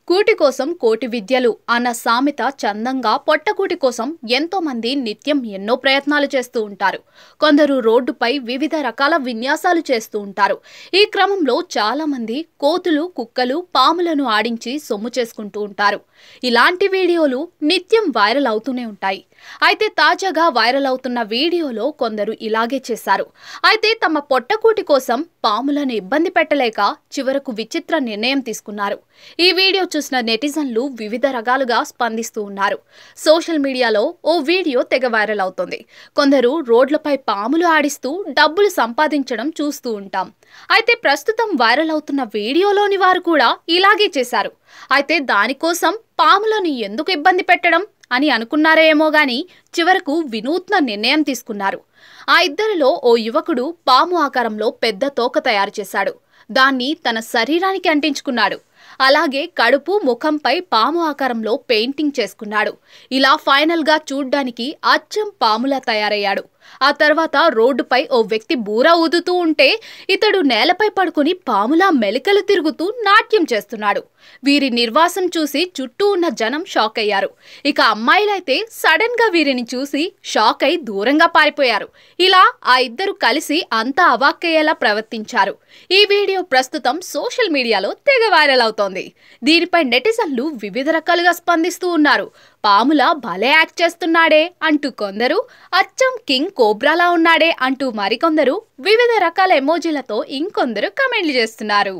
కూటి కోసం కోటి విద్యలు అన్న సామెత చందంగా పొట్టకూటి కోసం ఎంతో మంది నిత్యం ఎన్నో ప్రయత్నాలు చేస్తూ ఉంటారు. కొందరు రోడ్డుపై వివిధ రకాల విన్యాసాలు చేస్తూ ఉంటారు. ఈ క్రమంలో చాలా మంది కోతులు, కుక్కలు, పాములను ఆడించి సొమ్ము చేసుకుంటూ ఉంటారు. ఇలాంటి వీడియోలు నిత్యం వైరల్ అవుతూనే ఉంటాయి. అయితే తాజాగా వైరల్ అవుతున్న వీడియోలో కొందరు ఇలాగే చేశారు. అయితే తమ పొట్టకూటి కోసం పాములను ఇబ్బంది పెట్టలేక చివరకు విచిత్ర నిర్ణయం తీసుకున్నారు. ఈ వీడియో చూసిన నెటిజన్లు వివిధ రకాలుగా స్పందిస్తూ ఉన్నారు. సోషల్ మీడియాలో ఓ వీడియో తెగ వైరల్ అవుతుంది. కొందరు రోడ్లపై పాములు ఆడిస్తూ డబ్బులు సంపాదించడం చూస్తూ ఉంటాం. అయితే ప్రస్తుతం వైరల్ అవుతున్న వీడియోలోని వారు కూడా ఇలాగే చేశారు. అయితే దానికోసం పాములను ఎందుకు ఇబ్బంది పెట్టడం అని అనుకున్నారేమో గాని చివరకు వినూత్న నిర్ణయం తీసుకున్నారు. ఆ ఇద్దరిలో ఓ యువకుడు పాము ఆకారంలో పెద్ద తోక తయారు చేశాడు. దాన్ని తన శరీరానికి అంటించుకున్నాడు. అలాగే కడుపు, ముఖంపై పాము ఆకారంలో పెయింటింగ్ చేసుకున్నాడు. ఇలా ఫైనల్ గా చూడ్డానికి అచ్చం పాములా తయారయ్యాడు. ఆ తర్వాత రోడ్డుపై ఓ వ్యక్తి బూర ఊదుతూ ఉంటే ఇతడు నేలపై పడుకుని పాములా మెలికలు తిరుగుతూ నాట్యం చేస్తున్నాడు. వీరి నిర్వాసం చూసి చుట్టూ ఉన్న జనం షాక్ అయ్యారు. ఇక అమ్మాయిలైతే సడన్ గా వీరిని చూసి షాక్ అయి దూరంగా పారిపోయారు. ఇలా ఆ ఇద్దరు కలిసి అంతా అవాక్కయ్యేలా ప్రవర్తించారు. ఈ వీడియో ప్రస్తుతం సోషల్ మీడియాలో తెగ వైరల్ అవుతోంది. దీనిపై నెటిజన్లు వివిధ రకాలుగా స్పందిస్తూ ఉన్నారు. పాములా భలే యాక్ట్ చేస్తున్నాడే అంటూ కొందరు, అచ్చం కింగ్ కోబ్రాలా ఉన్నాడే అంటూ మరికొందరు వివిధ రకాల ఎమోజీలతో ఇంకొందరు కామెంట్లు చేస్తున్నారు.